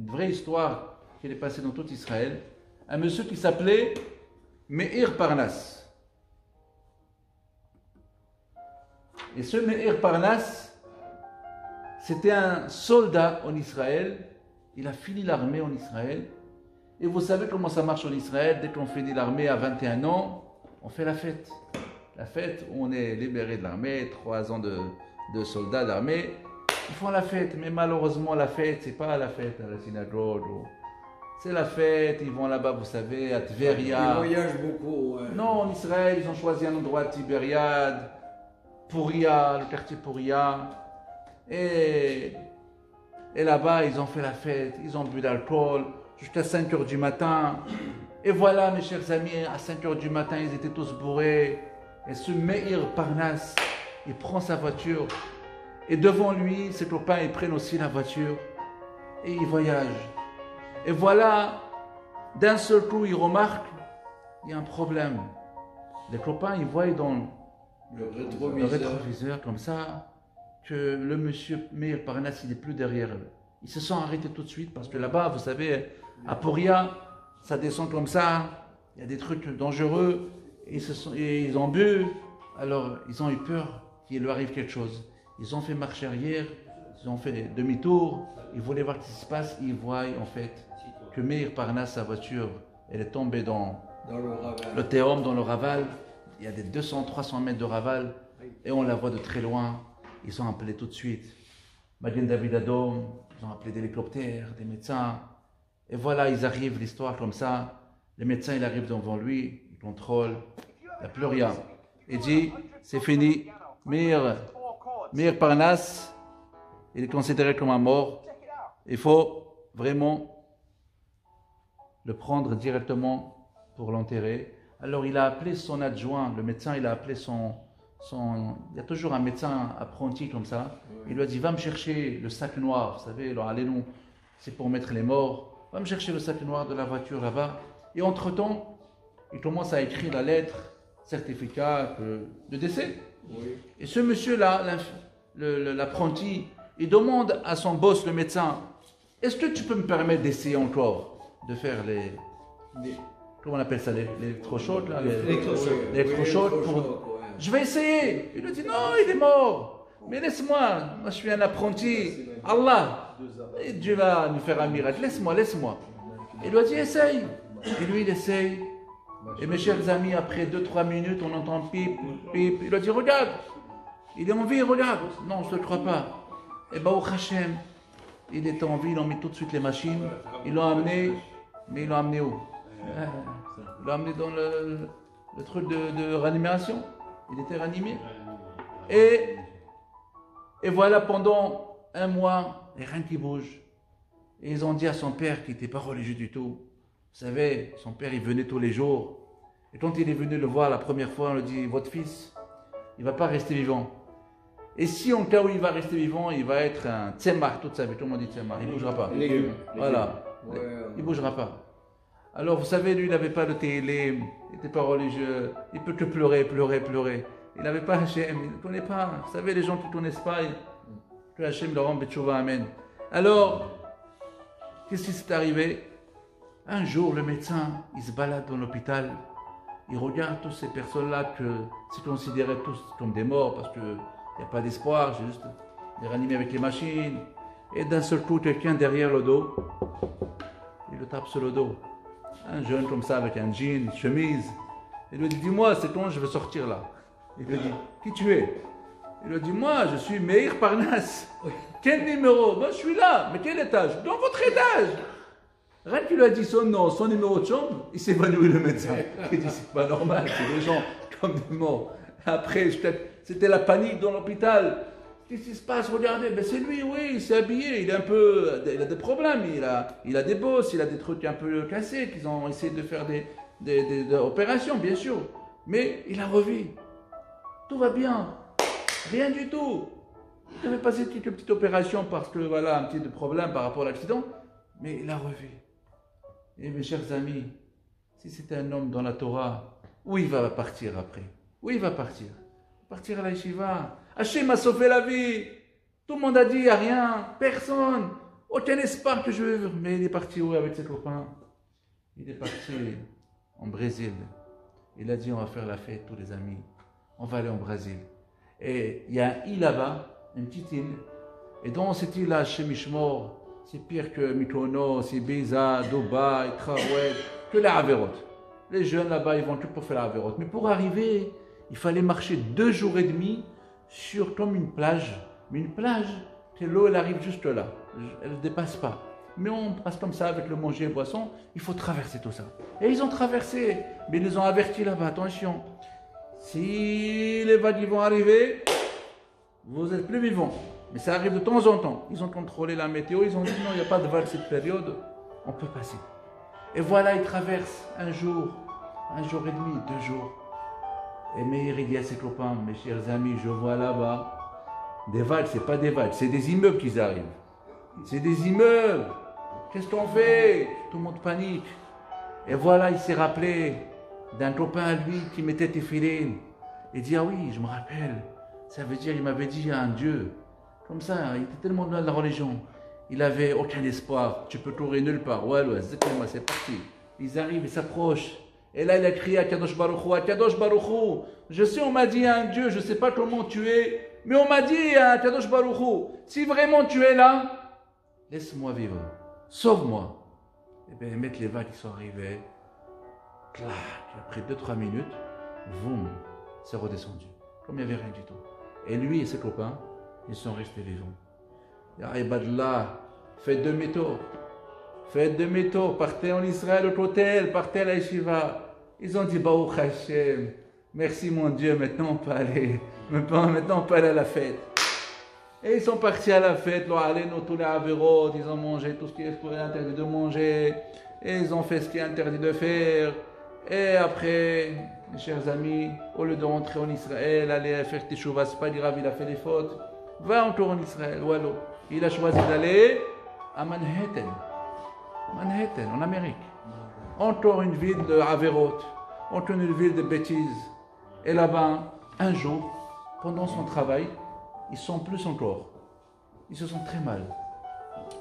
une vraie histoire qui est passée dans tout Israël. Un monsieur qui s'appelait Meir Parnas. Et ce Meir Parnas, c'était un soldat en Israël. Il a fini l'armée en Israël. Et vous savez comment ça marche en Israël. Dès qu'on finit l'armée à 21 ans, on fait la fête. La fête où on est libéré de l'armée, 3 ans de soldats d'armée. Ils font la fête, mais malheureusement la fête, c'est pas la fête à la synagogue. C'est la fête, ils vont là-bas, vous savez, à Tveria. Ils voyagent beaucoup. Ouais. Non, en Israël, ils ont choisi un endroit à Tibériade, Pouria, le quartier Pouria. Et là-bas, ils ont fait la fête, ils ont bu d'alcool jusqu'à 5 h du matin. Et voilà, mes chers amis, à 5 h du matin, ils étaient tous bourrés. Et ce Meir Parnas, il prend sa voiture. Et devant lui, ses copains, ils prennent aussi la voiture. Et ils voyagent. Et voilà, d'un seul coup, ils remarquent, il y a un problème. Les copains, ils voient dans Le le rétroviseur comme ça, que le monsieur Meir Parnas, il n'est plus derrière eux. Ils se sont arrêtés tout de suite parce que là-bas, vous savez, à Pouria, ça descend comme ça, il y a des trucs dangereux, et ils ont bu, alors ils ont eu peur qu'il lui arrive quelque chose. Ils ont fait marche arrière, ils ont fait demi-tour, ils voulaient voir ce qui se passe, ils voient en fait que Meir Parnas, sa voiture, elle est tombée dans le Théum, dans le Raval. Il y a des 200-300 mètres de Raval, et on la voit de très loin. Ils ont appelé tout de suite Magen David Adom, ils ont appelé des hélicoptères, des médecins. Et voilà, ils arrivent, l'histoire comme ça. Les médecins, ils arrivent devant lui, ils contrôlent, il n'y a plus rien. Il dit, c'est fini, Meir Parnas, il est considéré comme un mort. Il faut vraiment le prendre directement pour l'enterrer. Alors il a appelé son adjoint, le médecin, il a appelé il y a toujours un médecin apprenti comme ça. Il lui a dit, va me chercher le sac noir, vous savez, alors allez-nous, c'est pour mettre les morts. Va me chercher le sac noir de la voiture là-bas. Et entre-temps, il commence à écrire la lettre, certificat de décès. Oui. Et ce monsieur-là, l'apprenti, il demande à son boss, le médecin, est-ce que tu peux me permettre d'essayer encore de faire comment on appelle ça, les électrochocs là, les électrochocs Je vais essayer. Il lui dit, non, il est mort. Mais laisse-moi, moi je suis un apprenti. Allah, et Dieu va nous faire un miracle. Laisse-moi. Il lui a dit, essaye. Et lui, il essaye. Et mes chers amis, après 2-3 minutes, on entend pip, pip. Il lui a dit, regarde, il est en vie, regarde. Non, je ne te crois pas. Et bah, au Hachem, il était en vie, ils ont mis tout de suite les machines. Ils l'ont amené, mais ils l'ont amené où? Ils l'ont amené dans le truc de réanimation. Il était ranimé. Et voilà, pendant 1 mois, il n'y a rien qui bouge. Et ils ont dit à son père, qui n'était pas religieux du tout, vous savez, son père, il venait tous les jours. Et quand il est venu le voir la première fois, on lui dit, votre fils, il ne va pas rester vivant. Et si en cas où il va rester vivant, il va être un tzemar toute sa vie. Tout le monde dit tzemar, il ne bougera pas. Voilà, il ne bougera pas. Alors, vous savez, lui, il n'avait pas de télé, il n'était pas religieux, il peut que pleurer. Il n'avait pas Hachem, il ne connaît pas. Vous savez, les gens qui ne connaissent pas, que Hachem leur rend Betchouva, Amen. Alors, qu'est-ce qui s'est arrivé? Un jour, le médecin, il se balade dans l'hôpital, il regarde toutes ces personnes-là que c'est considéré tous comme des morts parce qu'il n'y a pas d'espoir, juste les réanimer avec les machines. Et d'un seul coup, quelqu'un derrière le dos, il le tape sur le dos. Un jeune comme ça avec un jean, une chemise. Il lui dit, dis-moi, c'est quand je veux sortir là? Il lui dit, qui tu es? Il lui dit, moi, je suis Meir Parnas. Quel numéro? Ben, je suis là. Mais quel étage? Dans votre étage. Rien qu'il lui a dit son nom, son numéro de chambre, il s'est évanoui le médecin. Il dit, c'est pas normal, c'est des gens comme des morts. Après, c'était la panique dans l'hôpital. Qu'est-ce qui se passe? Regardez, ben c'est lui, oui, il s'est habillé, il a des problèmes, il a des bosses, il a des trucs un peu cassés, qu'ils ont essayé de faire des opérations, bien sûr. Mais il a revu. Tout va bien. Rien du tout. Il avait passé quelques petites opérations parce que, voilà, un petit problème par rapport à l'accident, mais il a revu. Et mes chers amis, si c'était un homme dans la Torah, où il va partir après? Où il va partir? Partir à la yeshiva. Hachem a sauvé la vie. Tout le monde a dit, il n'y a rien, personne. aucun espoir que je veux vivre. Mais il est parti où avec ses copains? Il est parti en Brésil. Il a dit, on va faire la fête, tous les amis. On va aller au Brésil. Et il y a une île là-bas, une petite île. Et dans cette île-là, chez Mishmor, c'est pire que Mykonos, Ibiza, Dubaï, Khaoued, que la Averot. Les jeunes là-bas, ils vont tout pour faire la Averot. Mais pour arriver, il fallait marcher 2 jours et demi sur comme une plage. Mais une plage, l'eau, elle arrive juste là. Elle ne dépasse pas. Mais on passe comme ça avec le manger et boisson. Il faut traverser tout ça. Et ils ont traversé. Mais ils les ont avertis là-bas. Attention. Si les vagues vont arriver, vous n'êtes plus vivants. Mais ça arrive de temps en temps. Ils ont contrôlé la météo. Ils ont dit non, il n'y a pas de vague cette période. On peut passer. Et voilà, ils traversent un jour et demi, 2 jours. Et Meir, il dit à ses copains, mes chers amis, je vois là-bas des vagues, c'est pas des vagues, c'est des immeubles qui arrivent. C'est des immeubles. Qu'est-ce qu'on fait? Tout le monde panique. Et voilà, il s'est rappelé d'un copain à lui qui mettait téfilin. Il dit, ah oui, je me rappelle. Ça veut dire, il m'avait dit, il y a un Dieu. Comme ça, il était tellement loin de la religion. Il n'avait aucun espoir. Tu peux courir nulle part. Ouais, c'est parti. Ils arrivent, ils s'approchent. Et là, il a crié à Kadosh Baruch Hu, je sais, on m'a dit un Dieu, je ne sais pas comment tu es, mais on m'a dit à Kadosh Baruch Hu, si vraiment tu es là, laisse-moi vivre, sauve-moi. Et bien, mettre les vagues qui sont arrivées, clac, après 2-3 minutes, boum, c'est redescendu, comme il n'y avait rien du tout. Et lui et ses copains, ils sont restés vivants. Ya Ibadallah, faites demi-tour. Faites demi-tour, partez en Israël au hôtel, partez à la yeshiva. Ils ont dit, Baruch Hashem, merci mon Dieu, maintenant on peut aller, maintenant on peut aller à la fête. Et ils sont partis à la fête, tous les avérotes, ils ont mangé tout ce qui est interdit de manger, et ils ont fait ce qui est interdit de faire. Et après, mes chers amis, au lieu de rentrer en Israël, aller faire teshuva, c'est pas grave, il a fait des fautes, va encore en Israël, wallo. Il a choisi d'aller à Manhattan, en Amérique. Encore une ville de Averot, encore une ville de bêtises. Et là-bas, un jour, pendant son travail, ils sont plus encore. Ils se sentent très mal.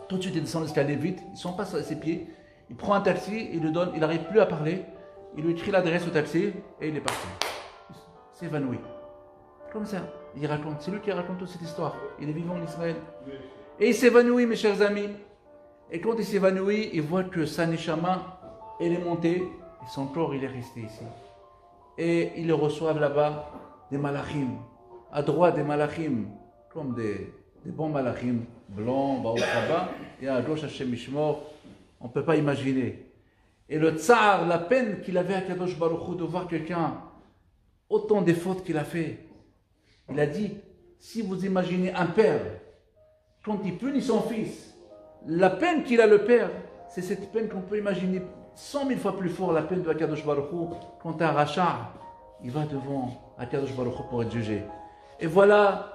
Tout de suite, ils descendent l'escalier vite, ils ne sont pas sur ses pieds. Il prend un taxi, il lui donne, il n'arrive plus à parler. Il lui écrit l'adresse au taxi et il est parti. Il s'évanouit. Comme ça, il raconte. C'est lui qui raconte toute cette histoire. Il est vivant en Israël. Et il s'évanouit, mes chers amis. Et quand il s'évanouit, il voit que sa neshama, elle est montée, et son corps, il est resté ici. Et ils le reçoivent là-bas, des malachim. À droite, des malachim, comme des bons malachim, blancs, là-bas. Et à gauche, Hashem Mishmor, on ne peut pas imaginer. Et le tsar, la peine qu'il avait à Kadosh Baruch Hu de voir quelqu'un, autant des fautes qu'il a fait. Il a dit, si vous imaginez un père, quand il punit son fils, la peine qu'il a le père, c'est cette peine qu'on peut imaginer 100 000 fois plus fort, la peine de Akadosh Baruch Hu. Quand un rachat, il va devant Akadosh Baruch Hu pour être jugé. Et voilà,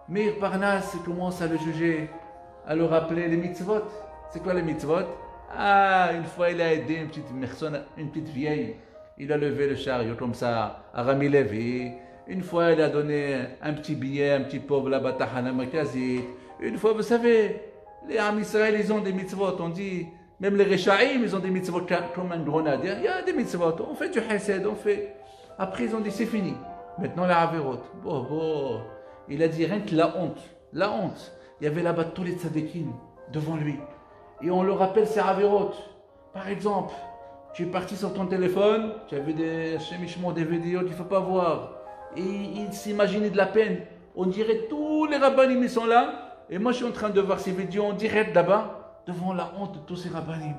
Meir Parnas commence à le juger, à le rappeler les mitzvot. C'est quoi les mitzvot? Ah, une fois il a aidé une petite personne, une petite vieille. Il a levé le chariot comme ça, à Rami Levi. Une fois il a donné un petit billet, un petit pauvre là-bas, Tahana Makazit. Une fois, vous savez, les Am Israël, ils ont des mitzvot. On dit, même les Rechaïm, ils ont des mitzvot comme un grenade. Il y a des mitzvot. On fait du chesed, on fait. Après, ils ont dit, c'est fini. Maintenant, la Averot. Bon. Il a dit, rien que la honte. La honte. Il y avait là-bas tous les tzadikim devant lui. Et on le rappelle, c'est Averot. Par exemple, tu es parti sur ton téléphone, tu as vu des chemichements, des vidéos qu'il ne faut pas voir. Et il s'imaginait de la peine. On dirait tous les rabbinim, ils sont là. Et moi, je suis en train de voir ces vidéos en direct là-bas, devant la honte de tous ces rabbinim.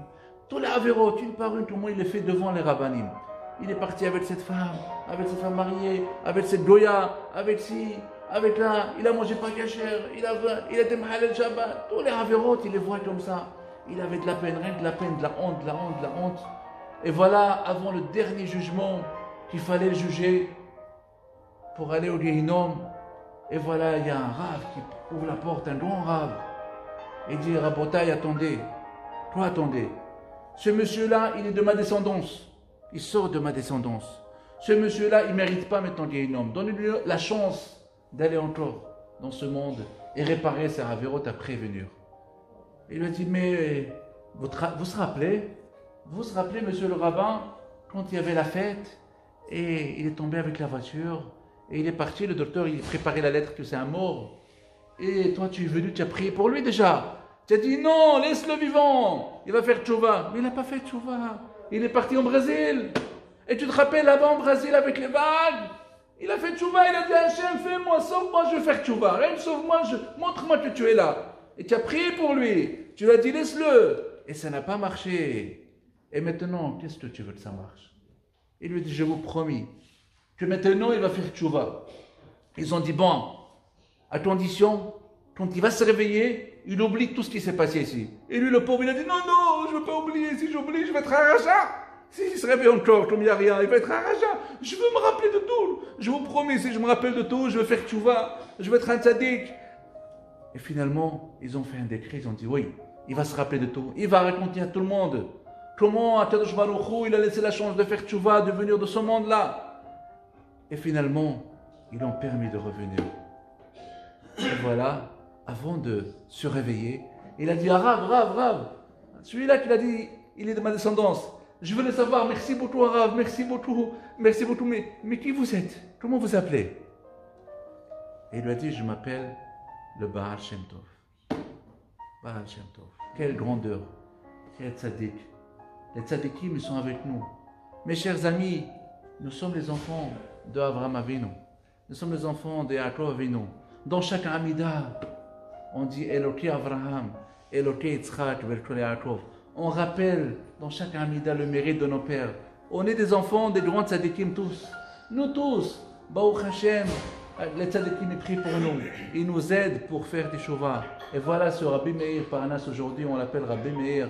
Tous les avérotes, une par une, comment il les fait devant les rabbinim. Il est parti avec cette femme mariée, avec cette goya, avec ci, avec là. Il a mangé pas cachère, il a été mahal el Shabbat. Tous les avérotes, il les voit comme ça. Il avait de la peine, rien que de la peine, de la honte. Et voilà, avant le dernier jugement qu'il fallait le juger pour aller au Gehinom. Et voilà, il y a un rave qui ouvre la porte, un grand rave. Il dit, Rabotaï, attendez. Toi, attendez. Ce monsieur-là, il est de ma descendance. Il sort de ma descendance. Ce monsieur-là, il ne mérite pas maintenant Gehinom. Donnez-lui la chance d'aller encore dans ce monde et réparer ses avérotes à prévenir. Il lui a dit, mais vous vous se rappelez, monsieur le rabbin, quand il y avait la fête, et il est tombé avec la voiture, et il est parti, le docteur, il préparait la lettre que c'est un mort. Et toi, tu es venu, tu as prié pour lui déjà. Tu as dit, non, laisse-le vivant, il va faire tchouva. Mais il n'a pas fait tchouva, il est parti au Brésil. Et tu te rappelles là-bas en Brésil avec les vagues, il a fait tchouva, il a dit, Hachem, fais-moi, sauve-moi, je vais faire tchouva. Rien, sauve-moi, montre-moi que tu es là. Et tu as prié pour lui, tu lui as dit, laisse-le. Et ça n'a pas marché. Et maintenant, qu'est-ce que tu veux que ça marche? Il lui dit, je vous promis que maintenant il va faire tchouva. Ils ont dit, bon, à condition, quand il va se réveiller, il oublie tout ce qui s'est passé ici. Et lui, le pauvre, il a dit, non, non, je ne veux pas oublier, si j'oublie, je vais être un raja. S'il se réveille encore, comme il n'y a rien, il va être un raja. Je veux me rappeler de tout. Je vous promets, si je me rappelle de tout, je vais faire tchouva, je vais être un tzaddik. Et finalement, ils ont fait un décret, ils ont dit, oui, il va se rappeler de tout. Il va raconter à tout le monde comment Akadosh Baruch Hu, il a laissé la chance de faire tchouva, de venir de ce monde-là. Et finalement, ils l'ont permis de revenir. Et voilà, avant de se réveiller, il a dit, ah, Rav, celui-là qu'il a dit, il est de ma descendance. Je voulais savoir, merci beaucoup Rav, merci beaucoup, mais qui vous êtes? Comment vous appelez? Et il lui a dit, je m'appelle le Baal Shem Tov. Baal Shem Tov. Quelle grandeur, quel tzaddik. Les tzaddikim, ils sont avec nous. Mes chers amis, nous sommes les enfants de Avraham Avinu. Nous sommes les enfants de Yaakov Avinu. Dans chaque Amida, on dit Eloké Avraham, Eloké Yitzchak, Velkol Yaakov. On rappelle dans chaque Amida le mérite de nos pères. On est des enfants des grands tzaddikim tous. Nous tous, Baruch Hashem, les tzaddikim prient pour nous. Ils nous aident pour faire des shuvah. Et voilà ce Rabbi Meir Parnas aujourd'hui, on l'appelle Rabbi Meir.